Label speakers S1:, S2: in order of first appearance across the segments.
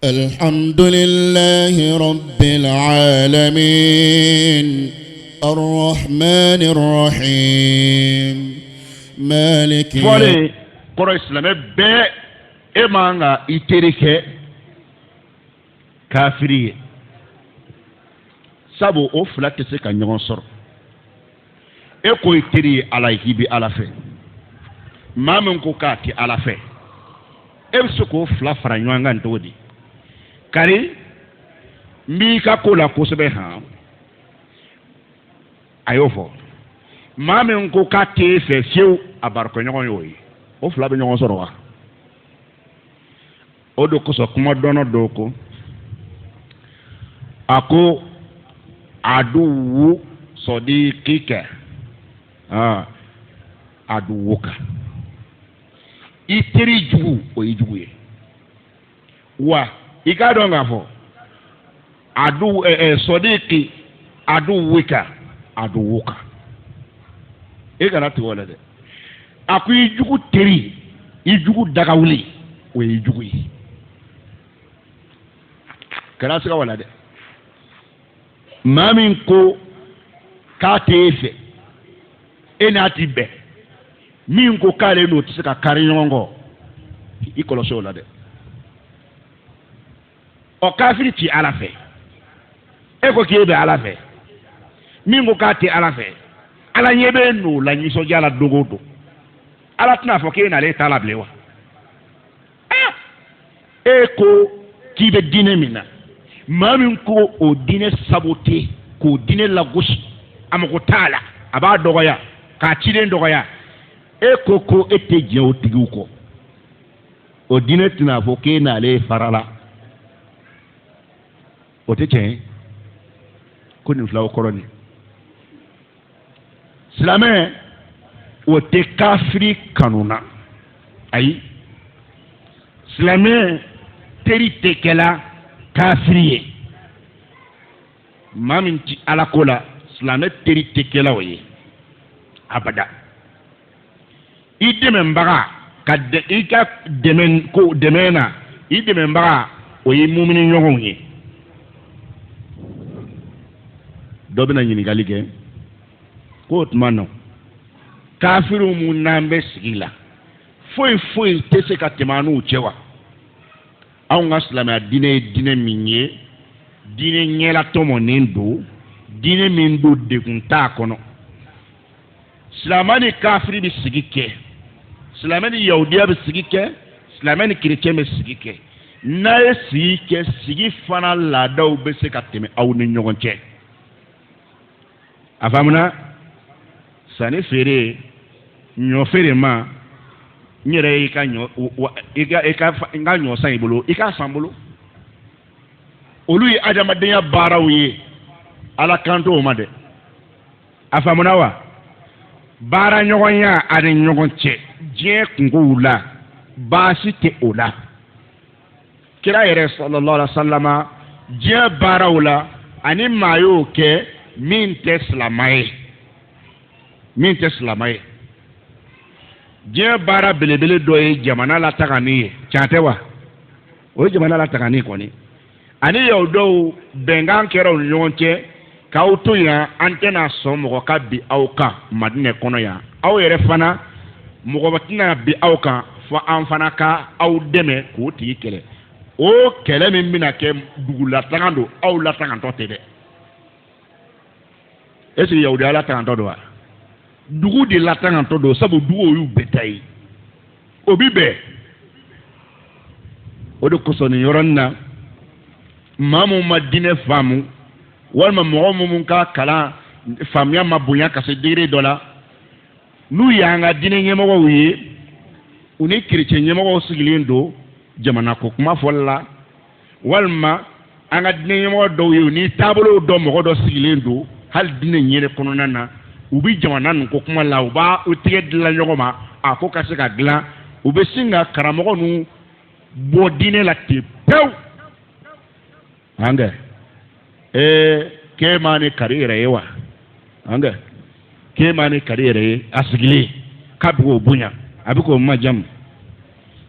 S1: الحمد لله رب العالمين الرحمن الرحيم مالك
S2: فولي قرى إسلامي بي إمانا إتريك كافري سابو أفلا تسيكا نيونسر إكو إتري على يكيبي على في ما منكو كاتي على في إبسكو فلا فرانيوانغان تودي kari mbi ka ko la kosɛbɛ han a y'o fɔ maa min ko k'a tɛ fɛ fiyewu a barokɛɲɔgɔn y'o ye o fila bɛ ɲɔgɔn sɔrɔ wa o de kosɔn kuma dɔnna dɔw ko a ko aduwu sɔdikika aduwuka i teri jugu o ye jugu ye wa i k'a dɔn k'a fɔ sɔdiki aduwika aduwuka e kana tigɛ o la dɛ a ko i jugu teri i jugu dagawuli o ye jugu ye kana siga wala dɛ maa min ko k'a tɛ e fɛ e n'a ti bɛn min ko k'ale n'o tɛ se ka kari ɲɔgɔn kɔ i kɔlɔsi o la dɛ. O kafiri ti ala fɛ e ko k'e bɛ ala fɛ min ko k'a tɛ ala fɛ ala ɲɛ bɛ n'o la nisɔndiya la don o don ala tɛna fɔ k'e n'ale t'a la bilen wa e ko k'i bɛ diinɛ min na maa min ko o diinɛ sabote k'o diinɛ lagosi a mago t'a la a b'a dɔgɔya k'a cilen dɔgɔya e ko e tɛ diɲɛ o tigiw kɔ o diinɛ tɛna fɔ k'e n'ale fara la. O tɛ tiɲɛ ye ko nin filaw kɔrɔ ni silamɛ o tɛ kafiri kanu na ayi silamɛ teri tɛ kɛla kafiri ye maa min ti ala ko la silamɛ teri tɛ kɛla o ye abada i dɛmɛbaga i ka dɛmɛ na i dɛmɛbaga o ye mumini ɲɔgɔnw ye. dɔ bɛna ɲininkali kɛ ko o tuma nɔ kafiriw mun n'an bɛ sigi la foyi tɛ se ka tɛmɛ an n'u cɛ wa anw ka silamɛya diinɛ ye diinɛ min ye diinɛ ɲɛlatɔmɔnen don diinɛ min don degun t'a kɔnɔ silamɛ ni kafiri bɛ sigi kɛ silamɛ ni yahudiya bɛ sigi kɛ silamɛ ni kerecɛn bɛ sigi kɛ n'a ye sigi kɛ sigi fana laadaw bɛ se ka tɛmɛ aw ni ɲɔgɔn cɛ. A faamuna sanni feere ɲɔ feere ma n yɛrɛ y'i ka ɲɔ n ka ɲɔ san i bolo i k'a san bolo olu ye adamadenya baaraw ye ala kan t'o ma dɛ a faamuna wa baara ɲɔgɔnya ani ɲɔgɔn cɛ diɲɛ kunkow la baasi tɛ o la kira yɛrɛ sallallahu alaihi wa sallama diɲɛ baaraw la ani maa y'o kɛ. Min tɛ silamɛ ye diɲɛ baara belebele dɔ ye jamana la tagani ye tiɲɛ tɛ wa o ye jamana la tagani kɔni ani yaw dɔw bɛnkan kɛra u ni ɲɔgɔn cɛ k'aw to yan an tɛna sɔn mɔgɔ ka bi aw kan Madinɛ kɔnɔ yan aw yɛrɛ fana mɔgɔ tɛna bi aw kan fɔ an fana ka aw dɛmɛ k'o tigi kɛlɛ o kɛlɛ min bɛna kɛ dugulataga don aw latagantɔ tɛ dɛ. Est-ce que Yahudiya la tagantɔ don wa dugu de la tagantɔ don sabu dugu y'u bɛɛ ta ye o bi bɛn o de kosɔn nin yɔrɔnin na maa mun ma diinɛ faamu walima mɔgɔ minnu ka kalan faamuya ma bonya ka se degré dɔ la n'u y'an ka diinɛ ɲɛmɔgɔw ye u ni kerecɛn ɲɛmɔgɔw sigilen don jamana ko kuma fɔli la walima an ka diinɛ ɲɛmɔgɔ dɔw ye u ni taabolo dɔ mɔgɔ dɔ sigilen don. Hali diinɛ yɛrɛ kɔnɔna na u bɛ jamana nin ko kuma la u b'a tigɛ dilan ɲɔgɔn ma a ko ka se ka dilan u bɛ sin ka karamɔgɔ ninnu bɔ diinɛ la ten pewu an kɛ k'e ma ne kari yɛrɛ ye wa an kɛ k'e ma ne kari yɛrɛ ye a sigilen k'a bɛ k'o bonya a bɛ k'o majamu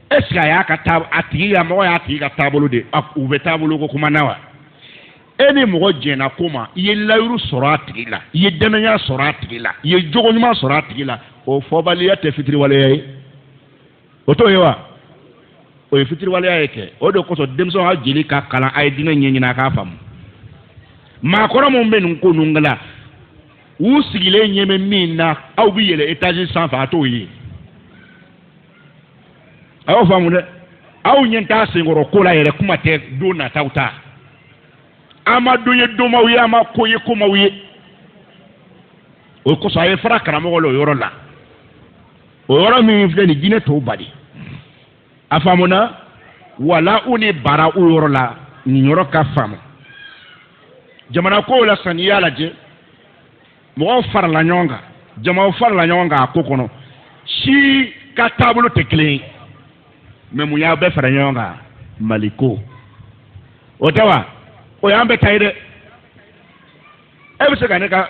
S2: est-ce que ya ka tab ati ya mo ya ti ka tabolo de u be tabolo ko kuma nawa eni mo jena kuma ye layru sorati la ye denanya sorati la ye jogonyuma sorati la o fobali ya te fitri wala yayi o to yewa o fitri wala yayi ke o do ko so demso ha jeli ka kala ay dina nyenyina ka fam ma ko mo mbe nun ko nungala wu sigile nyeme minna aw bi yele etage sans fa to yi aw famu de aw nyenta singoro ko la yele kuma te do na tawta amadu ye do mawi ama ko ye ko mawi o ko so ay fra karamo lo yoro la o yoro mi fle ni dine to badi afamuna wala uni bara o yoro la ni yoro ka famu jamana ko la saniya la je mo far la nyonga jama far la nyonga ko kono si ka tabulu te clean me mu ya be fara nyonga maliko o tawa o ya be tayde e be se ka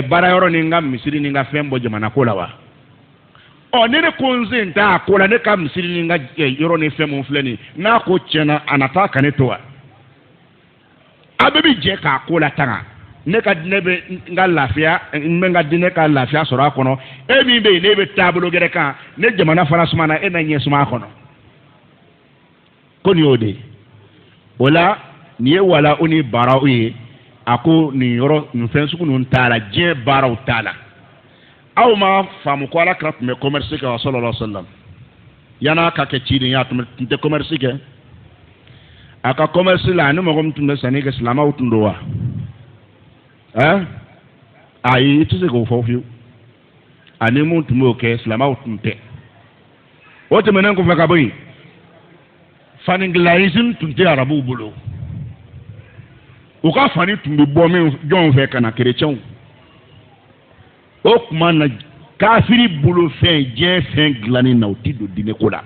S2: bara yoro ni ngam misiri ni nga fembo jamana ko la wa o ne ko nzin ta ko la ne ka misiri ni nga yoro ni femo fleni na ko chena anata kanetowa abebi je ka ko la tanga ne ka dine be nga lafia me nga dine ka lafia soro akono e mi be ne be tablo gere kan ne jamana fara suma na e na nye suma akono koni ode wala ni wala oni bara uye ako ni yoro nfensu kunu ntala je bara utala aw ma famu ko ala krap me commerce ka sallallahu alaihi wasallam yana ka ke chini ya tumte commerce ke aka commerce la no mo tumte sani ke islama utundowa ayi tu se ko fofu ani mu tumo ke islama utunte o te menen ko faka boy faninglaism tunte arabu bulo o ka fani tumbe bo me jon fe kana chrétien o kuma na kafiri bulo fe je fe glani na otido dine kola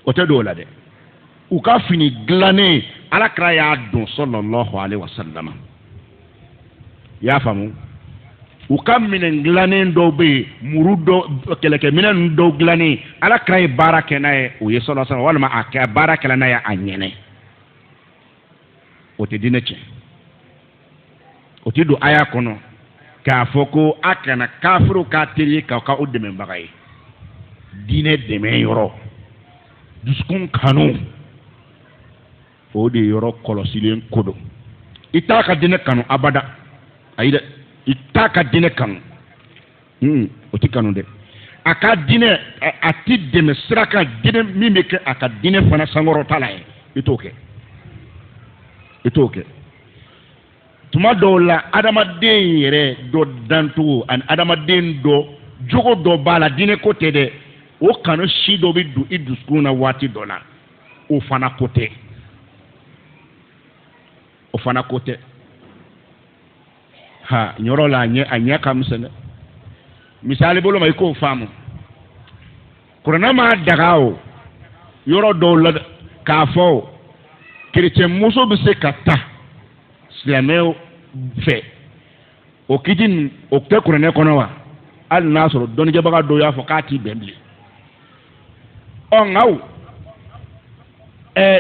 S2: o te do la de o ka fini glane ala kra ya don sallallahu alaihi wasallam ya famu u kam minen glane do be murudo keleke minen do glane ala kra ya baraka na e o yeso sallallahu alaihi wasallam aka baraka na ya anyene o te dineche o ti do aya kono ka foko akana kafiru ka teri ka o de men bagay dine de men yoro duskun kanu o de yoro kolosilen kodo itaka dine kanu abada ayida itaka dine kanu o ti kanu de aka dine ati de mesraka dine mimeke aka dine fana sangoro talaye itoke tuma do la adamaden yere do dantu an adamaden do jogo do bala dine kote de o kanu shi do bi du iduskuna wati dola o fana kote ha nyoro la anya kam sene misali bolo may ko famu kurana ma dagao yoro do la ka fo chrétien muso bi se kata islameo fe o kidin o te kurane kono wa al nasro don je baga do ya fo kati bemli o ngaw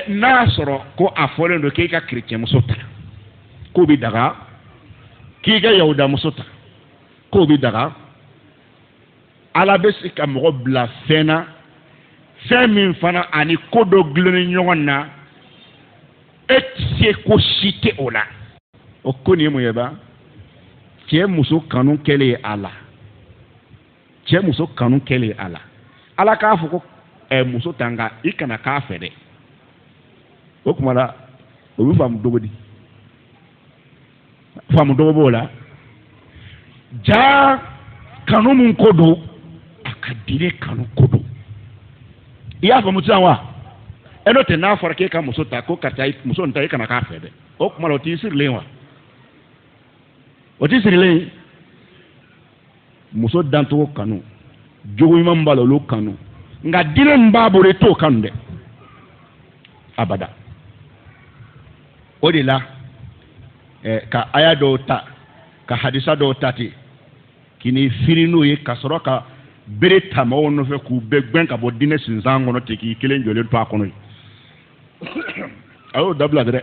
S2: nasro ko afole ndo ke ka chrétien muso ta ko bi daga ki ga yahuda muso ta ko bi daga ala besi ka mo bla fena min fana ani kodo gloni nyona et ko shite ola o koni mo yeba tie muso kanu kele ala ala ka fu ko muso tanga ikana ka fede o kuma la o bi famu dogo la ja kanu mun kodo akadire kanu kodo iya famu tsanwa eno te na fara ke ka muso ta ko kata muso nta ikana ka fede o kuma la o ti sirle muso danto kanu jogo imam balolo kanu nga dine mbabore to kanu de abada odila ka aya do ta ka hadisa do tati kini firinu ye kasoro ka bere tamaw no fe ku be gben ka bo dine sinzango no te ki kelen jole to akono ayo dabla dere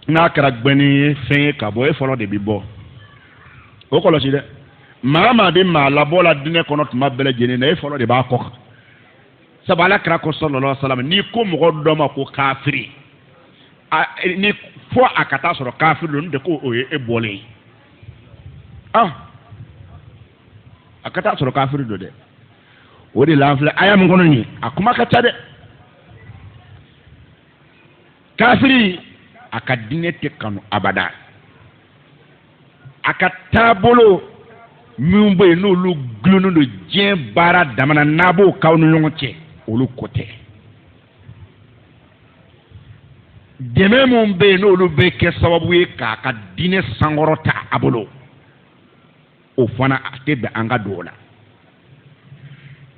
S2: na kara gbeni fen ka bo e folo de bibo o ko lo si de mama be ma la bola dine kono to mabele jeni na e folo de ba ko sabala kra ko sallallahu alaihi wasallam ni ko mo do ma ko kafiri ni fo akata soro kafiri de ko o e bole akata soro kafiri do de o de la fle ayam ngono ni akuma kata de kafiri akadine te kanu abada akatabolo mumbe no lu glunu do je bara damana nabo kawnu yonche olu kote deme mumbe no lu be ke sababu e ka dine sangorota abolo o fana atebe anga dola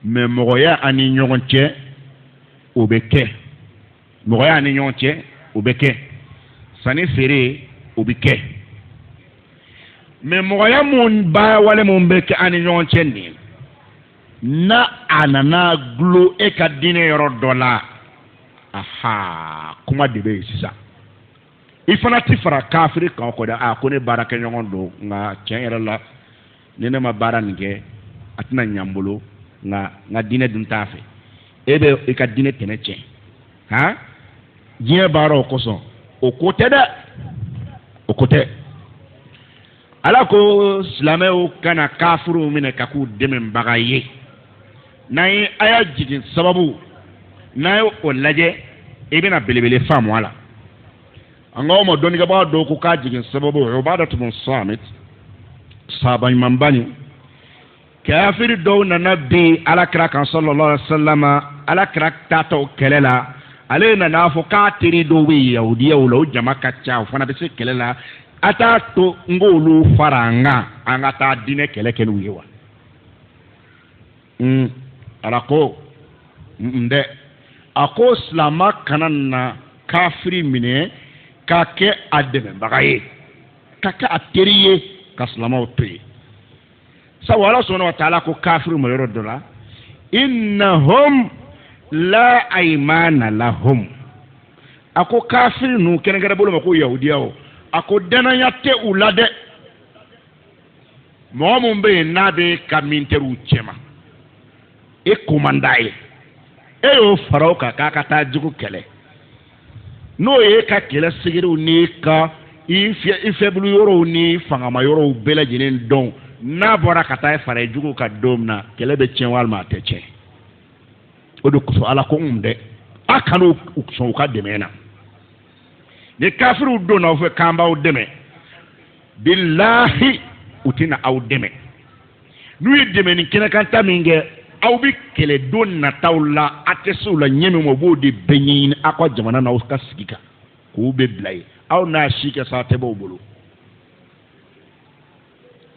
S2: me mogoya ani yonche obeke mogoya ani yonche obeke sani fere obike me mogoya mun ba wale mun beke ani yonche ni na anana glo e ka dine yoro dola aha kuma debe sisa ifana ti fara kafiri kan ko da ko ne baraka nyon do nga chenere la nene ma bara nge atina nyambolo nga dine dun tafe ebe e ka dine teneche ha jie baro ko so o kote da o kote ala ko silame o kana kafiru mine kaku deme mbagaye nay aya jigin sababu nay o laje ibina belebele famu wala anga mo doni ga ba do ko ka jigin sababu ubadatu bin samit sahaba mambani kafir do na nabi ala kra kan sallallahu alaihi wasallam ala kra tato kelela alena na fo ka tiri do wi yahudiya ulo jama ka cha fana be se kelela ata to ngolu faranga anga ta dine kele kenu yewa arako nde ako islama kanana kafiri mine ka ke ademe bagaye ka ka ateriye ka islama ope sa wala subhanahu wa ta'ala ko kafiru mo yoro dola innahum la aymana lahum ako kafiru nu kene gara bolo mako yahudiya o ako dana yatte ulade mo mo be nabe kaminteru chema e komandaye e yo farao ka ta jugu kele no ye ka kele sigiru ni ka ifebulu yoro ni fangama yoro bela jinin don na bora ka ta fara jugu ka domna kele be chen walma te chen odo ko ala ko umde akano ukso ka demena de kafiru do na fe kamba o deme billahi utina au deme nu deme ni kena kan taminge aw bi kele don na tawla atesu la nyemi mo bodi benyin akwa jamana na uska sigika ko be blay aw na shike sa tebo bolo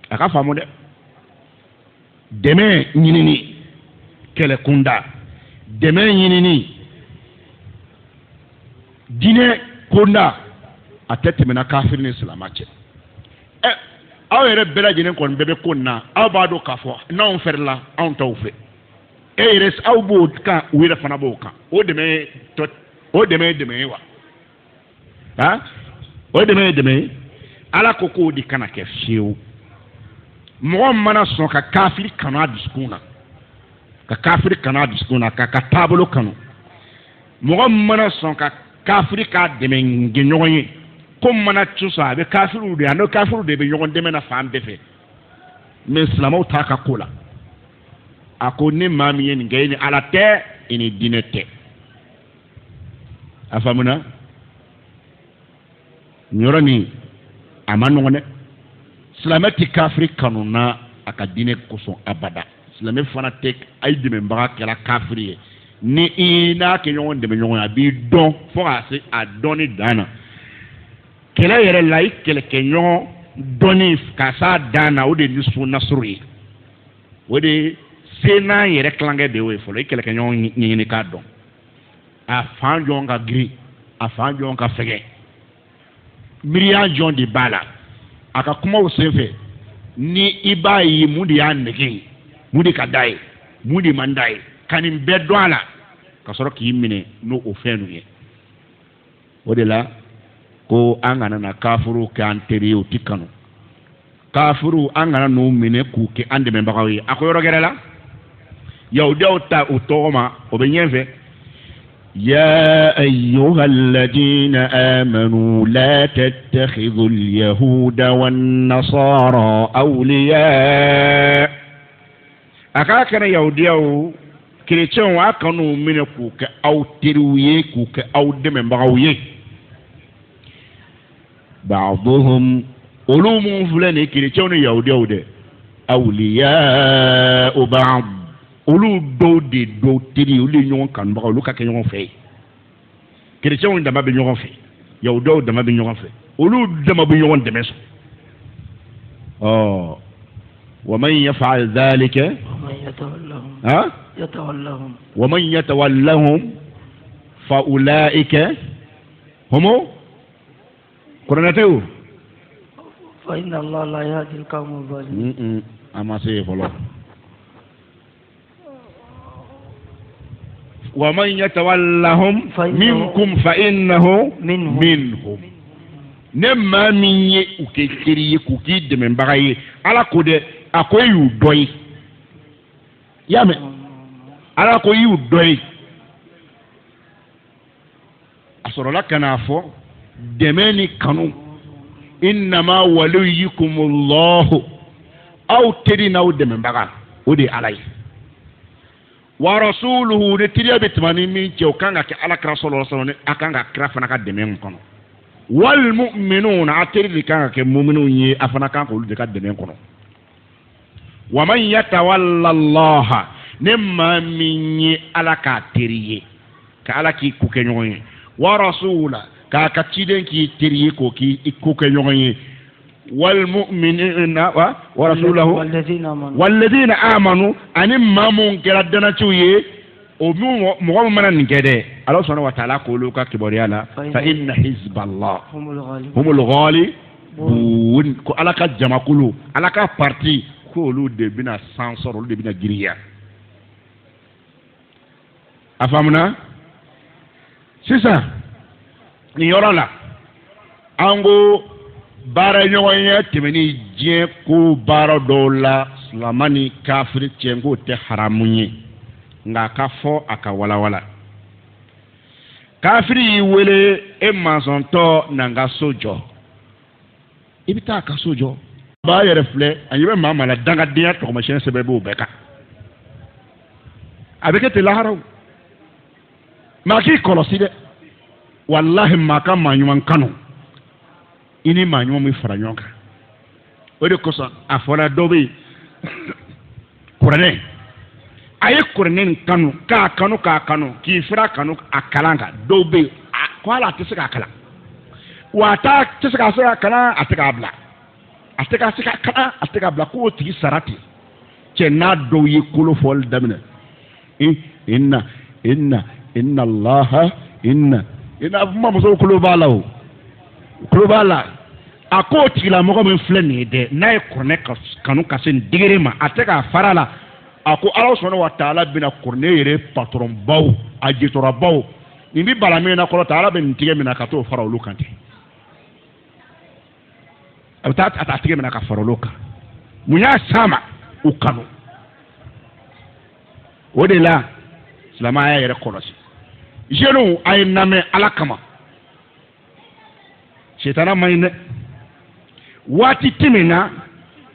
S2: aka famu de deme nyinini kele kunda deme nyinini dine kunda atete mena kafir ni islamache aw yere bela jinen kon bebe konna aw ba do kafo na on ferla on tawfe res aw bo ka wira fana bo ka o deme wa ha o deme ala koko di kana ke fiu mo mana so ka kafiri kana diskuna ka tabolo kanu mo mana so ka kafiri ka deme ngenyoye ko mana tsusa be kafiru de ano kafiru de be nyogon deme na fam befe mais islamo ta ka kola ako ne mami yen ngayni ala te ini dinete afamuna nyorani amanu ne islamati kafiri kanuna aka dine koso abada islamé fana tek ay deme mbaka kala kafiri ni ina ke nyogon deme nyogon abi don fo ase a doni dana kele yere laik kele kenyo doni kasa dana o de ni sunna suri o de sena yere klange de we folo kele kenyo nyini ka don a fanjo nga gri a fanjo nga fege miriya jon di bala aka kuma o sefe ni i b'a ye mun de y'a nege mun de ka d'a ye mun de man d'a ye ka nin bɛɛ dɔn a la ka sɔrɔ k'i minɛ n'o o fɛn ninnu ye o de la ko an kana na kafuru kɛ an teri ye o ti kanu kafuru an kana n'u minɛ k'u kɛ an dɛmɛbagaw ye a ko yɔrɔ gɛrɛ la yahudiyaw ta o tɔgɔ ma o bɛ ɲɛfɛ يا أيها الذين آمنوا لا تتخذوا اليهود والنصارى أولياء أكاكنا يهوديو كريتشون وأكنوا من كوك أو ترويه كوك أو دم بغويه بعضهم علوم فلان كريتشون يهوديو ده أولياء بعض olu dɔw de dɔw teri olu ye ɲɔgɔn kanubaga olu ka kɛ ɲɔgɔn fɛ kerecɛnw dama bɛ ɲɔgɔn fɛ yahudaw dama bɛ ɲɔgɔn fɛ olu dama bɛ ɲɔgɔn dɛmɛ sɔrɔ ومن يفعل ذلك ومن يتولهم فأولئك هم قرنته
S3: فإن الله لا يهدي القوم الظالمين
S2: أما سيف الله ومن يتولهم منكم فإنه منهم نما مني وكيكري كوكي دمن بغاي على كود أكو يودوي يامي على كو يودوي أصر لك نافو دمني كانوا إنما وليكم الله أو ترينا ودمن بغاي ودي علي ورسوله نتريا بتماني من جو كان على كراسة الله صلى الله عليه وسلم أكان كرافنا كدمين كنو والمؤمنون أتري كان كمؤمنون أفنا كان كل ذكر دمين كنو ومن يتولى الله نما من على كتريه كعلى كي كوكينيون ورسوله كاكتشيدن كي تريه كوكي كوكينيون والمؤمنين ورسوله والذين آمنوا أن ما منكر الدنيا ومغم من نكده الله سبحانه وتعالى قولوا كبريانا فإن حزب الله هم الغالبون على كجمع كله على كبارتي كله دبنا سانسور كله دبنا جريا أفهمنا سيسا نيورا لا أنغو baara ɲɔgɔn ye tɛmɛni diɲɛ ko baara dɔw la silamani kafiri cɛ n k'o tɛ haramu ye nka a ka fɔ a ka walawala kafiri y'i wele e masɔntɔ na n ka so jɔ i bɛ taa a ka so jɔ a b'a yɛrɛ filɛ a ɲɛ bɛ maa maa la dangadenya tɔgɔmasiyɛn sɛbɛn b'o bɛɛ kan a bɛ kɛ ten laharaw maa k'i kɔlɔsi dɛ walahi maa ka maa ɲuman kanu i ni maa ɲuman min fara ɲɔgɔn kan o de kosɔn a fɔra dɔ bɛ yen kuranɛ a ye kuranɛ nin kanu k'a kanu k'a kanu k'i fira kanu a kalan kan dɔw bɛ yen ko hali a tɛ se k'a kalan wa a tɛ se k'a kalan a tɛ k'a bila a tɛ se k'a kalan a tɛ k'a bila k'o tigi sara ten cɛ n'a dɔw ye kolo fɔli daminɛ inna allaha inna musow kolo b'a la o. Kulo b'a la a k'o tigilamɔgɔ min filɛ nin ye dɛ n'a ye kuranɛ kanu ka se nin degere ma a tɛ k'a fara la a ko ala subahanahu wa taala bɛna kuranɛ yɛrɛ patɔrɔn baw a jɛtɔra baw nin bɛ bala min na kɔrɔ ta ala bɛ nin tigɛ min na ka t'o fara olu kan ten a bɛ taa a tigɛ min na ka fara olu kan mun y'a s'a ma u kanu o de la silamɛya yɛrɛ kɔlɔsi jeunes a ye lamɛn ala kama. Setana ma ɲi dɛ waati tɛmɛna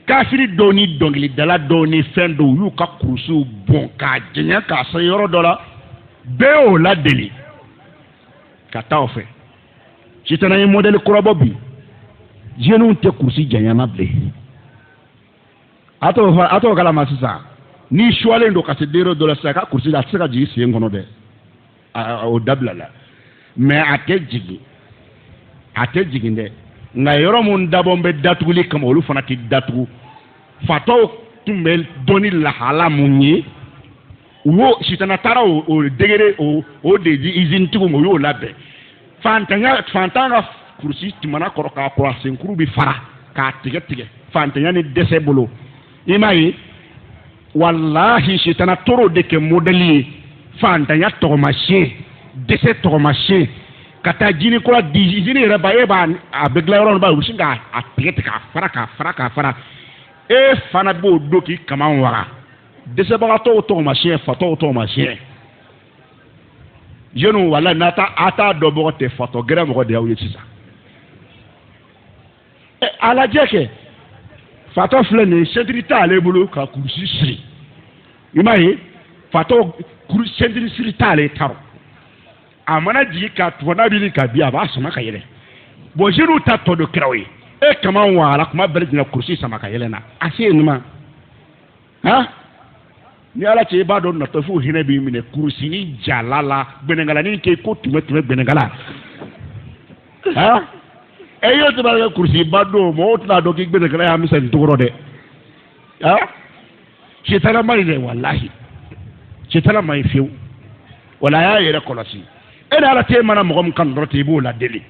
S2: kafiri dɔw ni dɔnkilidala dɔw ni fɛn dɔw y'u ka kurusiw bɔn k'a jɛɲɛ k'a se yɔrɔ dɔ la bɛɛ y'o ladeli ka taa o fɛ setana ye mɔdɛli kura bɔ bi jeunes tɛ kurusi jɛɲɛna bilen a t'o kalama sisan n'i suwalen don ka se degré dɔ la sisan a ka kurusi la a tɛ se ka jigin sen kɔnɔ dɛ o dabila la mais a tɛ jigin. A tɛ jigin dɛ nka yɔrɔ mun dabɔn bɛ datuguli kama olu fana tɛ datugu fatɔw tun bɛ dɔnni lahala mun ye wo sitana taara o degere o de di usine tigiw ma o y'o labɛn fantan ka kurusi tɛmɛna kɔrɔ k'a kɔrɔ a senkuru bɛ fara k'a tigɛ tigɛ fantanya ni dɛsɛ bolo i m'a ye wallahi sitana toro de kɛ modèle ye fantanya tɔgɔmasiyɛn dɛsɛ tɔgɔmasiyɛn ka taa jini kura di jini yɛrɛ ba e b'a a bɛ dilan yɔrɔ min ba u bɛ sin k'a tigɛ k'a fara e fana b'o don k'i kaman waga dɛsɛbagatɔw tɔgɔmasiyɛn fatɔw tɔgɔmasiyɛn jeunes wala n'a t'a dɔnbagaw tɛ fatɔ gɛrɛ mɔgɔ de y'aw ye sisan a lajɛ kɛ fatɔ filɛ nin ye sentiri t'ale bolo ka kurusi siri i m'a ye fatɔ sentiri siri t'ale taro a mana jigin ka tugu n'a bɛ ka bi a b'a sama ka yɛlɛ bon jeunes ta tɔ do kɛra o ye e kaman wagala kuma bɛɛ lajɛlen kurusi sama ka yɛlɛ na a se yen ma han ni ala cɛ i b'a dɔn natɔ fo hinɛ b'i minɛ kurusi ni jala la gbɛnɛngalanin kɛ ko tuma gbɛnɛngala han e y'o tɛ b'a kɛ kurusi ba don mɔgɔw tɛna dɔn k'i gbɛnɛngala y'a misɛnnin tɔgɔ dɛ han sitana ma ɲi dɛ walahi sitana ma ɲi fiyewu wala a y'a yɛrɛ kɔlɔsi e ni ala cɛ mana mɔgɔ min kanu dɔrɔn ten i b'o ladeli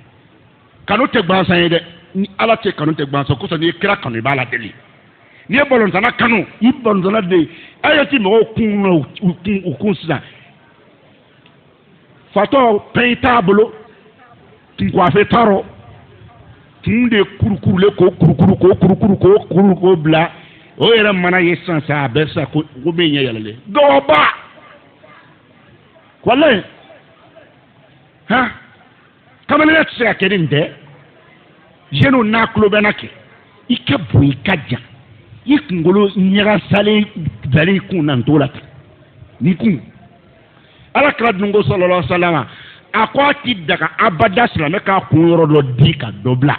S2: kanu tɛ gansan ye dɛ ni ala cɛ kanu tɛ gansan kosɔn n'i ye kira kanu i b'a ladeli n'i ye balontanna kanu i balontanna de a ye ti mɔgɔw kun na u kun sisan fatɔ pɛn t'a bolo kunkuafe t'a rɔ kun de kurukurulen k'o kurukuru k'o bila o yɛrɛ mana ye sisan sa a bɛɛ sisan ko bɛ ɲɛ yɛlɛlen dɔgɔba walayi han kamalenya tɛ se ka kɛ nin tɛ jeunes n'a tulo bɛ na kɛ i ka bon i ka jan i kunkolo ɲagasalen bila i kun na nin t'o la ten n'i kun ala kira dunko sallallahu alaihi wasallam a ko a ti daga abada silamɛ k'a kun yɔrɔ dɔ di ka dɔ bila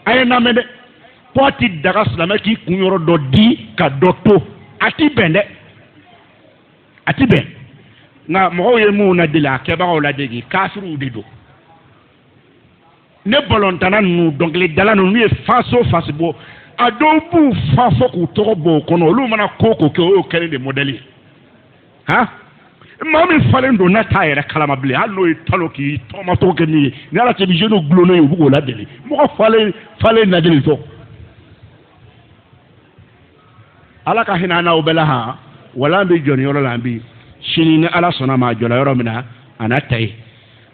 S2: a ye lamɛn dɛ ko a ti daga silamɛ k'i kun yɔrɔ dɔ di ka dɔ to a ti bɛn dɛ a ti bɛn nka mɔgɔw ye mun ladeli a kɛbagaw ladegi kafiriw de don ne balontanna ninnu dɔnkilidala ninnu n'u ye faso fasi bɔ a dɔw b'u fa fɔ k'u tɔgɔ bɔ o kɔnɔ olu mana ko kɛ o y'o kɛlen de modèle ye han maa min falen don n'a t'a yɛrɛ kalama bilen hali n'o ye talo k'i tɔgɔmatɔgɔ kɛ min ye ni ala cɛ bi jeunes gulonnen ye u bɛ k'o ladeli mɔgɔ falen ladeli tɔ ala ka hinɛ an n'aw bɛɛ la han wala an bɛ jɔ nin yɔrɔ la an bi sini ni ala sɔnna ma a jɔla yɔrɔ min na a n'a ta ye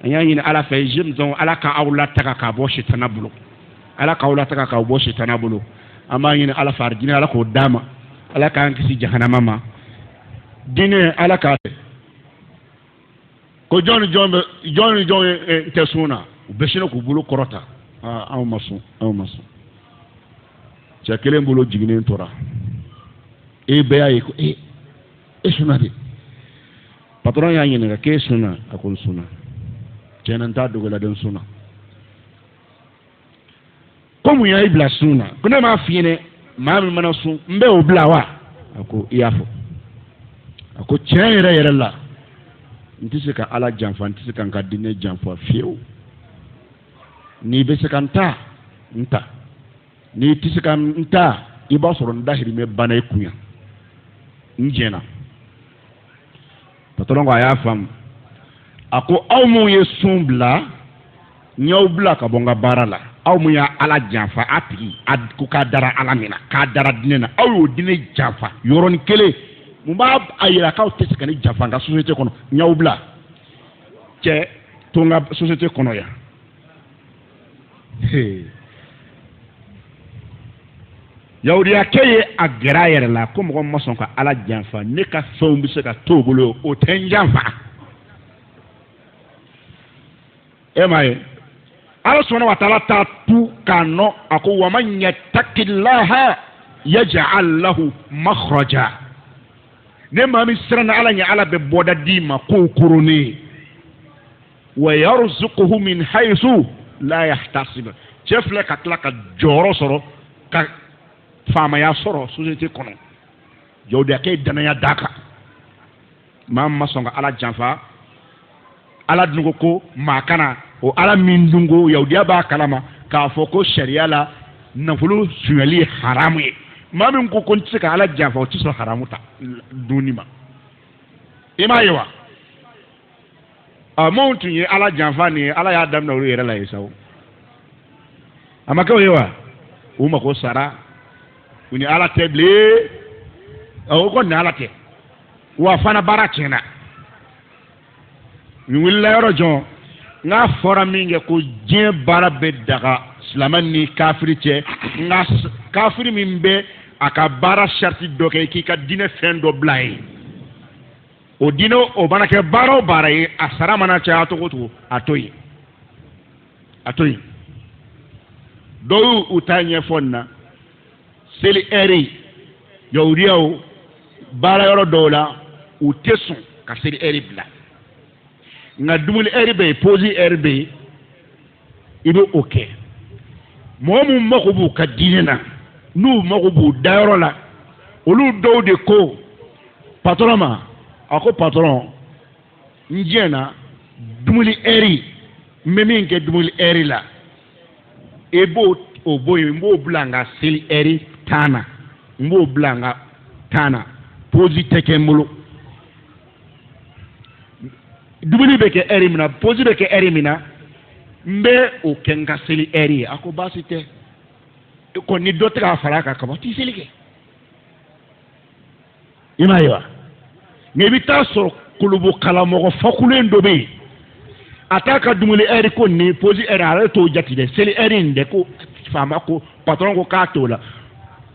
S2: an y'a ɲini ala fɛ jeunes ala ka aw lataga k'a bɔ sitana bolo ala k'aw lataga k'aw bɔ sitana bolo an b'a ɲini ala fɛ arijinɛ ala k'o d'a ma ala k'an kisi jahanama ma diinɛ ala k'a kɛ ko jɔn ni jɔn tɛ sun na u bɛɛ sinna k'u bolo kɔrɔta anw ma sɔn cɛ kelen bolo jiginnen tora e bɛɛ y'a ye ko e sunna de patron y'a ɲininka k'e sunna a ko n sunna tiɲɛna n t'a dogo la de n sunna ko mun y'a bila sun na ko ne m'a f'i ɲɛna maa min mana sun n bɛ o bila wa a ko i y'a fɔ a ko tiɲɛ yɛrɛ la n tɛ se ka ala janfa n tɛ se ka n ka diinɛ janfa fiyewu n'i bɛ se ka n ta n ta n'i tɛ se ka n ta i b'a sɔrɔ n dahirimɛ banna i kun yan n jɛnna patron ko a y'a faamu a ko aw mun ye sun bila n y'aw bila ka bɔ n ka baara la aw mun y'a ala janfa a tigi ko k'a dara ala min na k'a dara diinɛ na aw y'o diinɛ janfa yɔrɔnin kelen mun b'a a yira k'aw tɛ se ka ne janfa n ka société kɔnɔ n y'aw bila cɛ to n ka société kɔnɔ yan yahudiyakɛ ye a gɛrɛ a yɛrɛ la ko mɔgɔ ma sɔn ka ala janfa ne ka fɛnw bɛ se ka to o bolo o tɛ n janfa e m'a ye ala sɔnna wa taala t'a tu k'a nɔ a ko wa man yattaqillaha yaj'al lahu makhraja ne maa min siranna ala ɲɛ ala bɛ bɔda d'i ma k'o koronnen wa yarzuquhu min haythu la yahtasib cɛ filɛ ka tila ka jɔyɔrɔ sɔrɔ ka faamaya sɔrɔ société kɔnɔ yahudiyakɛ ye danaya d'a kan maa min ma sɔn ka ala janfa ala dun ko maa kana o ala min dun ko yahudiya b'a kalama k'a fɔ ko sariya la nafolo suɲɛli ye haramu ye maa min ko n tɛ se ka ala janfa o tɛ sɔn haramu ta dunni ma i m'a ye wa mun tun ye ala janfa nin ye ala y'a daminɛ olu yɛrɛ la ye sa o a ma kɛ o ye wa u mako sara ni ala tɛ bilen o ko ni ala tɛ wa fana baara tiɲɛna ni wulila yɔrɔ jɔn n'a fɔra min kɛ ko diɲɛ baara bɛ daga silamɛ ni kafiri cɛ nka kafiri min bɛ a ka baara sariti dɔ kɛ k'i ka diinɛ fɛn dɔ bila ye o diinɛ o mana kɛ baara o baara ye a sara mana caya cogo o cogo a to yen dɔw y'u ta ɲɛfɔ nin na seli ɛri yahudiyaw baara yɔrɔ dɔw la u tɛ sɔn ka seli ɛri bila nka dumuni ɛri bɛ yen posi ɛri bɛ yen i bɛ o kɛ mɔgɔ mun mago b'u ka diinɛ na n'u mago b'u dayɔrɔ la olu dɔw de ko patɔrɔn ma a ko patɔrɔn n diɲɛ na dumuni ɛri n bɛ min kɛ dumuni ɛri la e b'o o bɔ yen n b'o bila n ka seli ɛri tan na n b'o bila n ka tan na posi tɛ kɛ n bolo dumuni bɛ kɛ ɛri min na posi bɛ kɛ ɛri min na n bɛ o kɛ n ka seli ɛri ye a ko baasi tɛ ko ni dɔ tɛ k'a fara a kan kaban t'i seli kɛ i m'a ye wa nka i bɛ taa sɔrɔ kolobokalamɔgɔ fakulen dɔ bɛ yen a t'a ka dumuni ɛri ko nin posi ɛri ale t'o jate dɛ seli ɛri in dɛ ko faama ko patɔrɔn ko k'a t'o la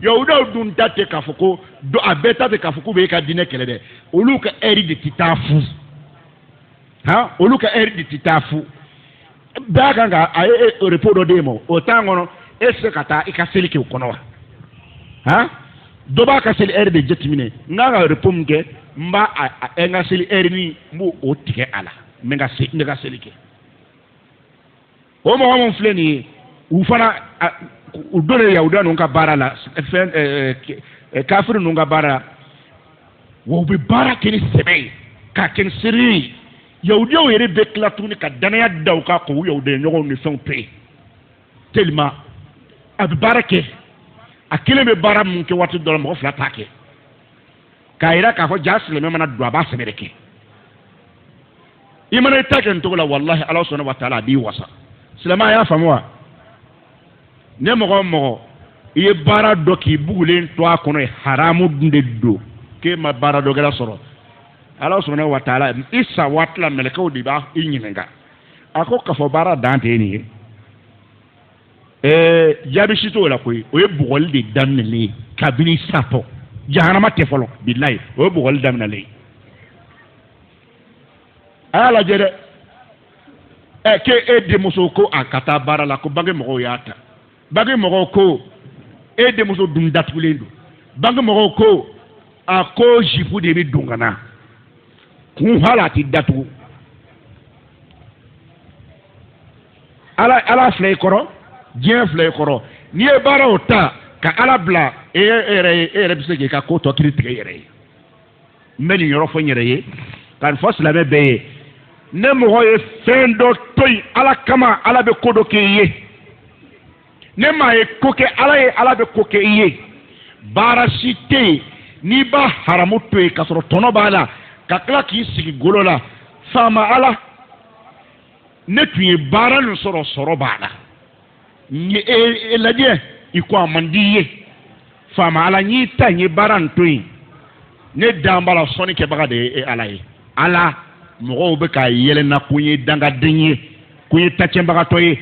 S2: yahudaw dun ta tɛ k'a fɔ ko a bɛɛ ta tɛ k'a fɔ k'u bɛ e ka diinɛ kɛlɛ dɛ olu ka ɛri de tɛ taa fu olu ka ɛri de tɛ taa fu bɛɛ kan ka a ye repos dɔ d'e ma o temps kɔnɔ e tɛ se ka taa i ka seli kɛ o kɔnɔ wa dɔ b'a ka seli ɛri de jateminɛ n kan ka repos min kɛ n b'a n ka seli ɛri ni n b'o o tigɛ a la n bɛ ka seli kɛ o mɔgɔ min filɛ nin ye u fana u donnen yahuda ninnu ka baara la kafiri ninnu ka baara la wa u bɛ baara kɛ ni sɛbɛ ye k'a kɛ ni seere ye yahudiyaw yɛrɛ bɛ tila tuguni ka danaya da u kan k'u yahudiyaɲɔgɔnw ni fɛnw to yen tellement a bɛ baara kɛ a kelen bɛ baara min kɛ waati dɔ la mɔgɔ fila t'a kɛ k'a yira k'a fɔ jaa silamɛ mana don a b'a sɛbɛ de kɛ i mana i ta kɛ nin cogo la walahi ala sɔnna wa taala a b'i wasa silamɛ a y'a faamu wa ne mɔgɔ o mɔgɔ i ye baara dɔ k'i bugulen to a kɔnɔ ye haramu dun de don k'e ma baara dɔ kɛra sɔrɔ ala sɔnna wa taala i sa waati la mɛlɛkɛw de b'a i ɲininka a ko k'a fɔ baara dan tɛ nin ye jaabi si t'o la koyi o ye bugɔli de daminɛlen ye kabini satɔ jahanama tɛ fɔlɔ bilayi o ye bugɔli daminɛlen ye a y'a lajɛ dɛ k'e denmuso ko a ka taa baara la ko bange mɔgɔw y'a ta bange mɔgɔw ko e denmuso dun datugulen don bange mɔgɔw ko a ko zipu de bɛ don ka na kun hali a ti datugu ala filɛ i kɔrɔ diɲɛ filɛ i kɔrɔ n'i ye baara o ta ka ala bila e yɛrɛ bɛ se k'i ka ko tɔ kiri tigɛ i yɛrɛ ye n bɛ nin yɔrɔ fɔ n yɛrɛ ye ka nin fɔ silamɛ bɛɛ ye ne mɔgɔ ye fɛn dɔ to yen ala kama ala bɛ ko dɔ kɛ i ye ne maa ye ko kɛ ala ye ala bɛ ko kɛ i ye baara si tɛ yen n'i b'a haramu to yen k'a sɔrɔ tɔnɔ b'a la ka tila k'i sigi golo la faama ala ne tun ye baara nin sɔrɔ b'a la n ye e lajɛ i ko a man di i ye faama ala n y'i ta n ye baara nin to yen ne dan b'a la sɔnni kɛbaga de ye ala ye ala mɔgɔw bɛ ka yɛlɛnna ko n ye dangaden ye ko n ye tacɛnbagatɔ ye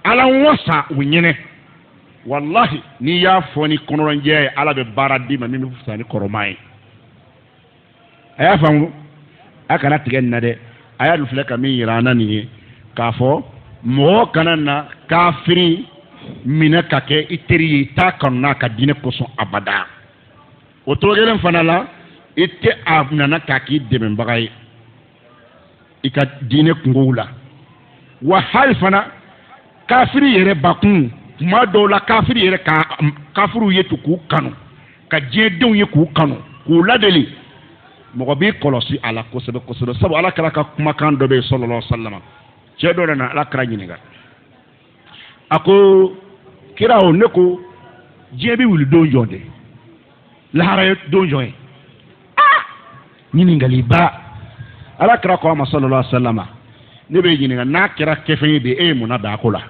S2: ala n wasa u ɲɛnɛ walahi n'i y'a fɔ ni kɔnɔrɔnjɛ ye ala bɛ baara d'i ma min bɛ fisa ni kɔrɔma ye a y'a faamu a kana tigɛ nin na dɛ a y'a dun filɛ ka min yira an na nin ye k'a fɔ mɔgɔ kana na kafiri minɛ ka kɛ i teri ye i t'a kanu n'a ka diinɛ kosɔn abada o cogo kelen fana la i tɛ a nana k'a k'i dɛmɛbaga ye i ka diinɛ kungow la wa hali fana kafiri yɛrɛ bakun tuma dɔw la kafiri yɛrɛ ka kafiriw ye to k'u kanu ka diɲɛdenw ye k'u kanu k'u ladeli mɔgɔ b'i kɔlɔsi a la kosɛbɛ kosɛbɛ sabu ala kɛra ka kumakan dɔ bɛ yen sɔlɔlɔ salama cɛ dɔ nana ala kɛra ɲininka a ko kira o ne ko diɲɛ bɛ wuli don jɔn de lahara ye don jɔn ye ɲininkali ba ala kɛra ko a ma sɔlɔlɔ salama ne bɛ ɲininka n'a kɛra kɛfɛn ye de e ye mun na da a ko la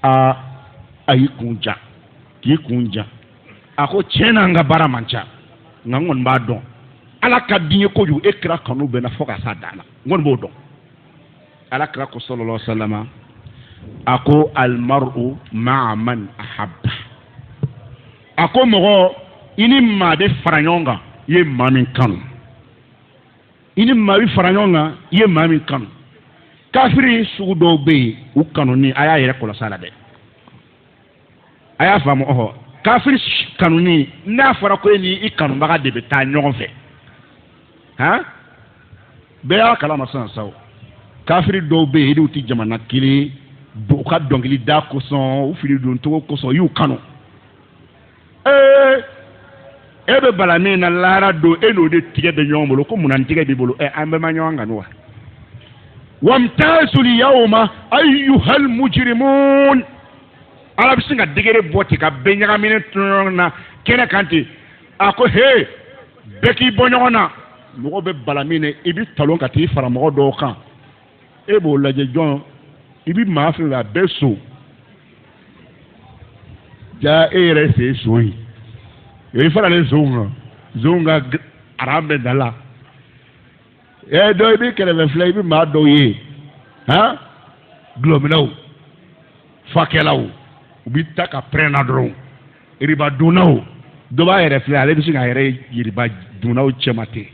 S2: a y'i kun ja k'i kun jan a ko tiɲɛ na n ka baara man ca nka n kɔni b'a dɔn ala ka di n ye kojugu e kira kanu bɛ n na fo ka s'a dan na n kɔni b'o dɔn ala kira ko sallallahu alaihi wasallam a ko almar'u ma'a man ahabba a ko mɔgɔ i ni maa bɛ fara ɲɔgɔn kan i ye maa min kanu i ni maa bɛ fara ɲɔgɔn kan i ye maa min kanu kafiri sugu dɔw bɛ yen u kanuni a y'a yɛrɛ kɔlɔsi a la dɛ a y'a faamu ɔhɔ kafiri kanuni n'a fɔra ko e ni i kanubaga de bɛ taa ɲɔgɔn fɛ han bɛɛ y'a kalama sisan sawo kafiri dɔw bɛ yen n'u tɛ jamana kelen u ka dɔnkili da kosɔn u fili don cogo kosɔn u y'u kanu e bɛ bala min na lahara don e n'o de tigɛ bɛ ɲɔgɔn bolo ko munna n tigɛ b'i bolo an bɛɛ ma ɲɔgɔn kanu wa wamtazul yawma ayyuhal mujrimun ala bɛ sin ka degere bɔ ten ka bɛɛ ɲagaminen to ɲɔgɔn na kɛnɛ kan ten a ko he bɛɛ k'i bɔ ɲɔgɔn na mɔgɔ bɛ bala min na i bɛ talon ka t'i fara mɔgɔ dɔw kan e b'o lajɛ jɔn i bɛ maa fɛn a bɛɛ so ja e yɛrɛ sen so ye o ye faralen zonw ka aran bɛ da la dɔw i bɛ kɛrɛfɛ filɛ i bɛ maa dɔw ye han gulɔminaw fakɛlaw u bɛ ta ka pɛrɛnna dɔrɔn riba dunnaw dɔ b'a yɛrɛ filɛ ale bɛ se k'a yɛrɛ yiriba dunnaw cɛ ma ten